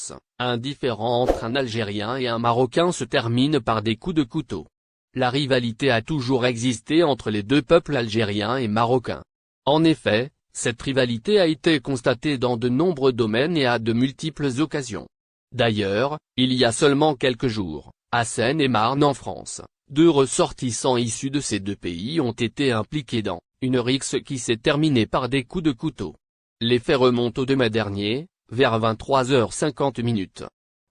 France, un différend entre un Algérien et un Marocain se termine par des coups de couteau. La rivalité a toujours existé entre les deux peuples algériens et marocains. En effet, cette rivalité a été constatée dans de nombreux domaines et à de multiples occasions. D'ailleurs, il y a seulement quelques jours, à Seine-et-Marne en France, 2 ressortissants issus de ces deux pays ont été impliqués dans une rixe qui s'est terminée par des coups de couteau. Les faits remontent au 2 mai dernier, vers 23h50.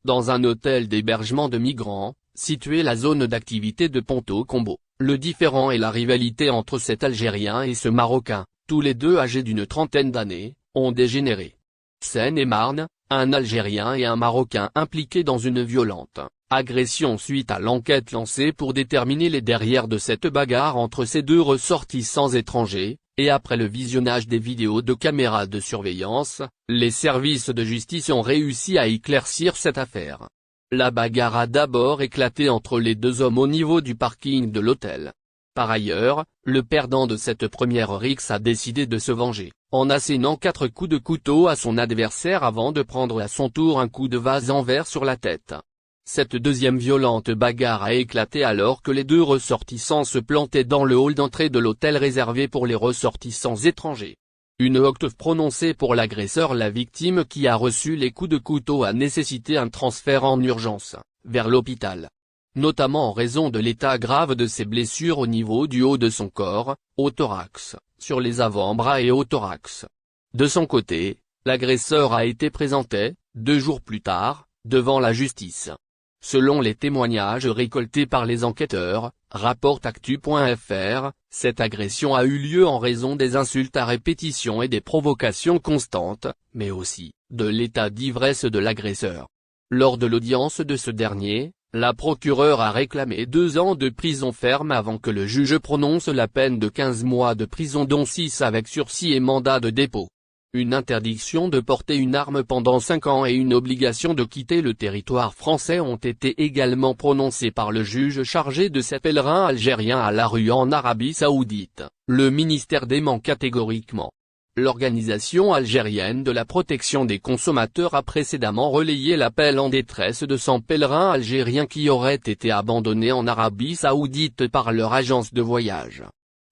Dans un hôtel d'hébergement de migrants, situé la zone d'activité de Ponto-Combo, le différend et la rivalité entre cet Algérien et ce Marocain, tous les deux âgés d'une trentaine d'années, ont dégénéré. Seine-et-Marne, un Algérien et un Marocain impliqués dans une violente agression suite à l'enquête lancée pour déterminer les derrières de cette bagarre entre ces 2 ressortissants étrangers, et après le visionnage des vidéos de caméras de surveillance, les services de justice ont réussi à éclaircir cette affaire. La bagarre a d'abord éclaté entre les 2 hommes au niveau du parking de l'hôtel. Par ailleurs, le perdant de cette première rixe a décidé de se venger, en assénant 4 coups de couteau à son adversaire avant de prendre à son tour un coup de vase en verre sur la tête. Cette deuxième violente bagarre a éclaté alors que les 2 ressortissants se plantaient dans le hall d'entrée de l'hôtel réservé pour les ressortissants étrangers. Une octave prononcée pour l'agresseur. La victime qui a reçu les coups de couteau a nécessité un transfert en urgence, vers l'hôpital. Notamment en raison de l'état grave de ses blessures au niveau du haut de son corps, au thorax, sur les avant-bras et au thorax. De son côté, l'agresseur a été présenté, 2 jours plus tard, devant la justice. Selon les témoignages récoltés par les enquêteurs, rapporte actu.fr, cette agression a eu lieu en raison des insultes à répétition et des provocations constantes, mais aussi, de l'état d'ivresse de l'agresseur. Lors de l'audience de ce dernier, la procureure a réclamé 2 ans de prison ferme avant que le juge prononce la peine de 15 mois de prison dont 6 avec sursis et mandat de dépôt. Une interdiction de porter une arme pendant 5 ans et une obligation de quitter le territoire français ont été également prononcées par le juge chargé de ces pèlerins algériens à la rue en Arabie Saoudite. Le ministère dément catégoriquement. L'Organisation algérienne de la protection des consommateurs a précédemment relayé l'appel en détresse de 100 pèlerins algériens qui auraient été abandonnés en Arabie Saoudite par leur agence de voyage.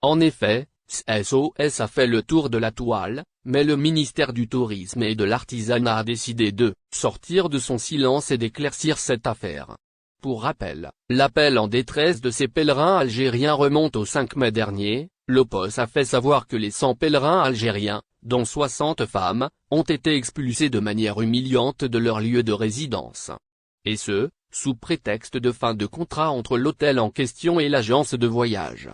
En effet, SOS a fait le tour de la toile, mais le ministère du Tourisme et de l'Artisanat a décidé de sortir de son silence et d'éclaircir cette affaire. Pour rappel, l'appel en détresse de ces pèlerins algériens remonte au 5 mai dernier. L'OPOS a fait savoir que les 100 pèlerins algériens, dont 60 femmes, ont été expulsés de manière humiliante de leur lieu de résidence. Et ce, sous prétexte de fin de contrat entre l'hôtel en question et l'agence de voyage.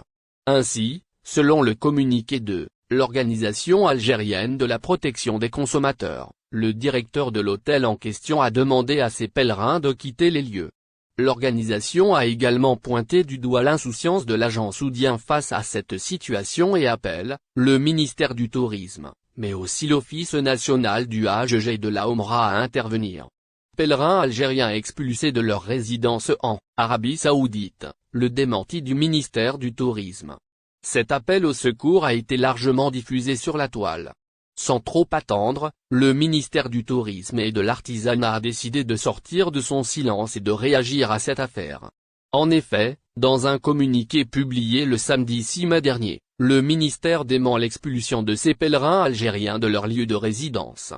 Ainsi, selon le communiqué de l'Organisation algérienne de la protection des consommateurs, le directeur de l'hôtel en question a demandé à ses pèlerins de quitter les lieux. L'organisation a également pointé du doigt l'insouciance de l'agent saoudien face à cette situation et appelle le ministère du Tourisme, mais aussi l'Office national du Hajj et de la Omra à intervenir. Pèlerins algériens expulsés de leur résidence en Arabie Saoudite, le démenti du ministère du Tourisme. Cet appel au secours a été largement diffusé sur la toile. Sans trop attendre, le ministère du Tourisme et de l'Artisanat a décidé de sortir de son silence et de réagir à cette affaire. En effet, dans un communiqué publié le samedi 6 mai dernier, le ministère dément l'expulsion de ces pèlerins algériens de leur lieu de résidence.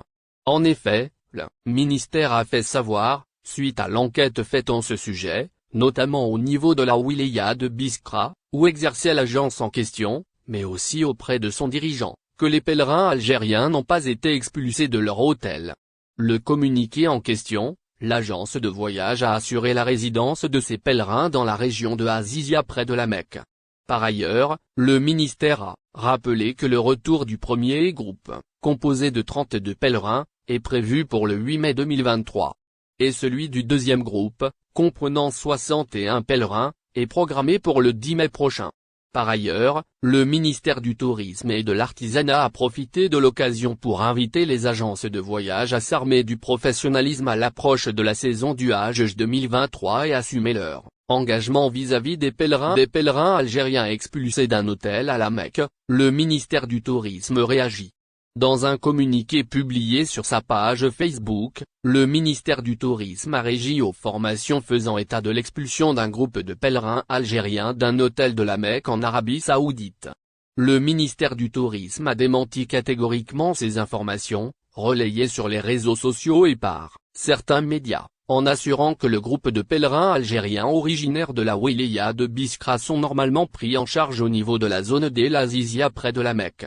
En effet, le ministère a fait savoir, suite à l'enquête faite en ce sujet, notamment au niveau de la wilaya de Biskra, où exerçait l'agence en question, mais aussi auprès de son dirigeant, que les pèlerins algériens n'ont pas été expulsés de leur hôtel. Le communiqué en question, l'agence de voyage a assuré la résidence de ces pèlerins dans la région de Azizia près de la Mecque. Par ailleurs, le ministère a rappelé que le retour du premier groupe, composé de 32 pèlerins, est prévu pour le 8 mai 2023. Et celui du deuxième groupe, comprenant 61 pèlerins, est programmé pour le 10 mai prochain. Par ailleurs, le ministère du Tourisme et de l'Artisanat a profité de l'occasion pour inviter les agences de voyage à s'armer du professionnalisme à l'approche de la saison du Hajj 2023 et assumer leur engagement vis-à-vis des pèlerins algériens expulsés d'un hôtel à la Mecque. Le ministère du Tourisme réagit. Dans un communiqué publié sur sa page Facebook, le ministère du Tourisme a réagi aux formations faisant état de l'expulsion d'un groupe de pèlerins algériens d'un hôtel de la Mecque en Arabie Saoudite. Le ministère du Tourisme a démenti catégoriquement ces informations, relayées sur les réseaux sociaux et par certains médias, en assurant que le groupe de pèlerins algériens originaires de la wilaya de Biskra sont normalement pris en charge au niveau de la zone d'El Azizia près de la Mecque.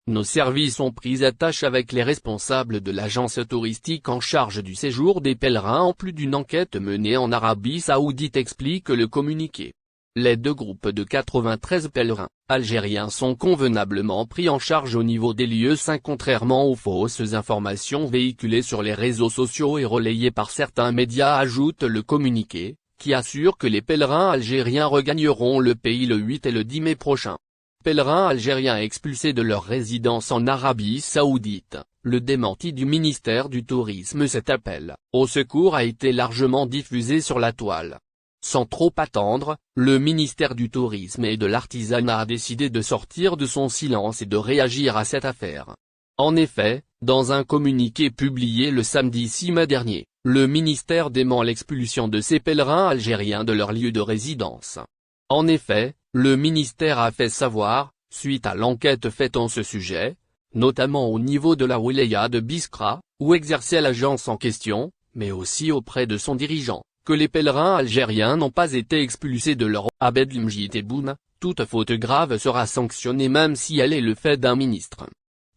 Nos services ont pris attache avec les responsables de l'agence touristique en charge du séjour des pèlerins en plus d'une enquête menée en Arabie Saoudite, explique le communiqué. Les deux groupes de 93 pèlerins algériens sont convenablement pris en charge au niveau des lieux saints contrairement aux fausses informations véhiculées sur les réseaux sociaux et relayées par certains médias, ajoute le communiqué, qui assure que les pèlerins algériens regagneront le pays le 8 et le 10 mai prochain. Pèlerins algériens expulsés de leur résidence en Arabie Saoudite. Le démenti du ministère du Tourisme. Cet appel au secours a été largement diffusé sur la toile. Sans trop attendre, le ministère du Tourisme et de l'Artisanat a décidé de sortir de son silence et de réagir à cette affaire. En effet, dans un communiqué publié le samedi 6 mai dernier, le ministère dément l'expulsion de ces pèlerins algériens de leur lieu de résidence. En effet, le ministère a fait savoir, suite à l'enquête faite en ce sujet, notamment au niveau de la wilaya de Biskra, où exerçait l'agence en question, mais aussi auprès de son dirigeant, que les pèlerins algériens n'ont pas été expulsés de leur Abed Lemjit Tebboune. Toute faute grave sera sanctionnée même si elle est le fait d'un ministre.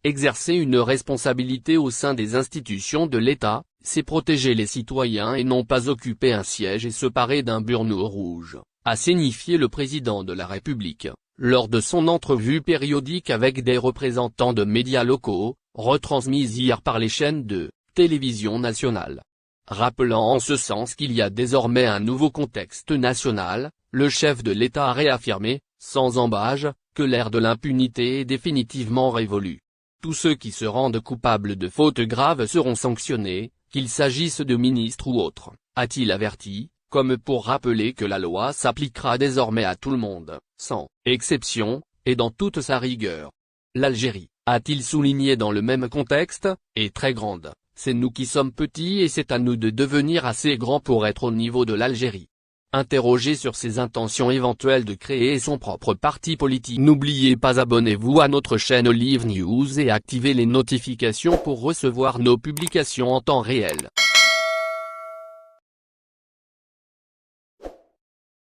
Exercer une responsabilité au sein des institutions de l'État, c'est protéger les citoyens et non pas occuper un siège et se parer d'un burneau rouge, a signifié le président de la République, lors de son entrevue périodique avec des représentants de médias locaux, retransmise hier par les chaînes de télévision nationale. Rappelant en ce sens qu'il y a désormais un nouveau contexte national, le chef de l'État a réaffirmé, sans ambages, que l'ère de l'impunité est définitivement révolue. Tous ceux qui se rendent coupables de fautes graves seront sanctionnés, qu'il s'agisse de ministres ou autres, a-t-il averti, comme pour rappeler que la loi s'appliquera désormais à tout le monde, sans exception, et dans toute sa rigueur. L'Algérie, a-t-il souligné dans le même contexte, est très grande, c'est nous qui sommes petits et c'est à nous de devenir assez grands pour être au niveau de l'Algérie. Interrogé sur ses intentions éventuelles de créer son propre parti politique. N'oubliez pas, abonnez-vous à notre chaîne Olive News et activez les notifications pour recevoir nos publications en temps réel.